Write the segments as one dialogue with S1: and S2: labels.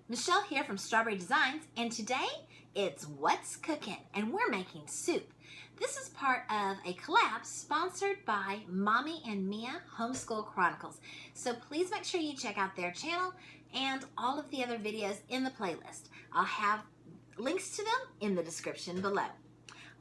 S1: Michelle here from Straw-Bearie Designs, and today it's What's Cookin', and we're making soup. This is part of a collab sponsored by Mommy and Mia Homeschool Chronicles. So please make sure you check out their channel and all of the other videos in the playlist. I'll have links to them in the description below.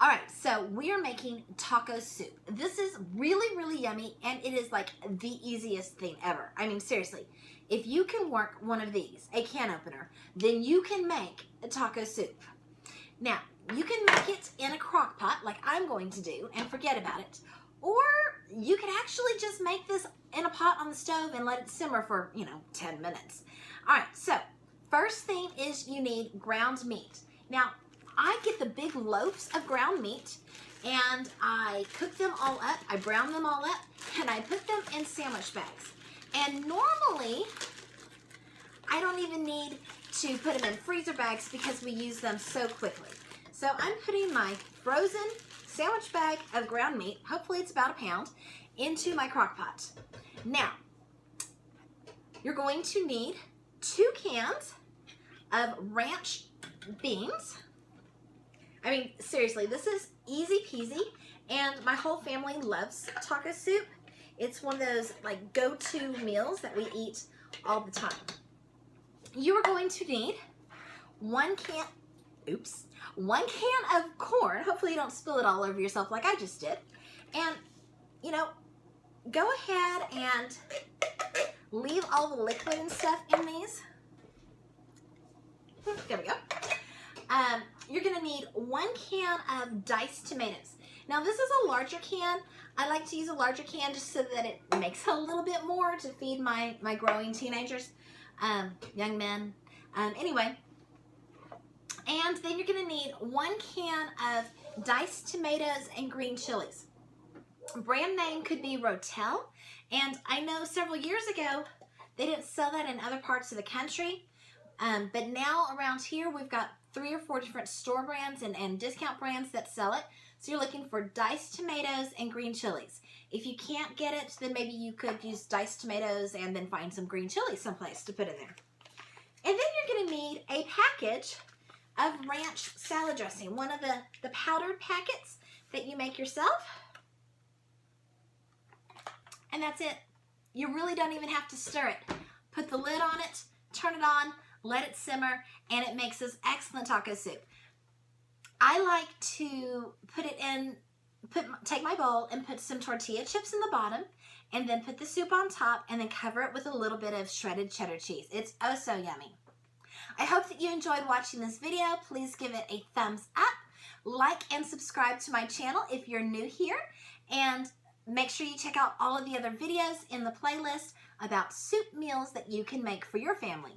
S1: All right, so we are making taco soup. This is really, really yummy, and it is like the easiest thing ever. I mean, seriously, if you can work one of these, a can opener, then you can make a taco soup. Now, you can make it in a crock pot like I'm going to do and forget about it. Or you can actually just make this in a pot on the stove and let it simmer for, 10 minutes. All right, so first thing is you need ground meat. Now, I get the big loaves of ground meat and I cook them all up, I brown them all up, and I put them in sandwich bags. And normally, I don't even need to put them in freezer bags because we use them so quickly. So I'm putting my frozen sandwich bag of ground meat, hopefully it's about a pound, into my crock pot. Now, you're going to need 2 cans of ranch beans. I mean, seriously, this is easy peasy, and my whole family loves taco soup. It's one of those like go-to meals that we eat all the time. You are going to need 1 can of corn. Hopefully you don't spill it all over yourself like I just did. And, go ahead and leave all the liquid and stuff in these. There we go. You're going to need 1 can of diced tomatoes. Now this is a larger can. I like to use a larger can just so that it makes a little bit more to feed my growing teenagers, young men. Anyway, and then you're going to need 1 can of diced tomatoes and green chilies. Brand name could be Rotel, and I know several years ago they didn't sell that in other parts of the country, but now around here we've got 3 or 4 different store brands and discount brands that sell it. So you're looking for diced tomatoes and green chilies. If you can't get it, then maybe you could use diced tomatoes and then find some green chilies someplace to put in there. And then you're going to need a package of ranch salad dressing, one of the powdered packets that you make yourself. And that's it. You really don't even have to stir it. Put the lid on it, turn it on, let it simmer, and it makes this excellent taco soup. I like to put it in, take my bowl and put some tortilla chips in the bottom, and then put the soup on top, and then cover it with a little bit of shredded cheddar cheese. It's oh so yummy. I hope that you enjoyed watching this video. Please give it a thumbs up, like and subscribe to my channel if you're new here, and make sure you check out all of the other videos in the playlist about soup meals that you can make for your family.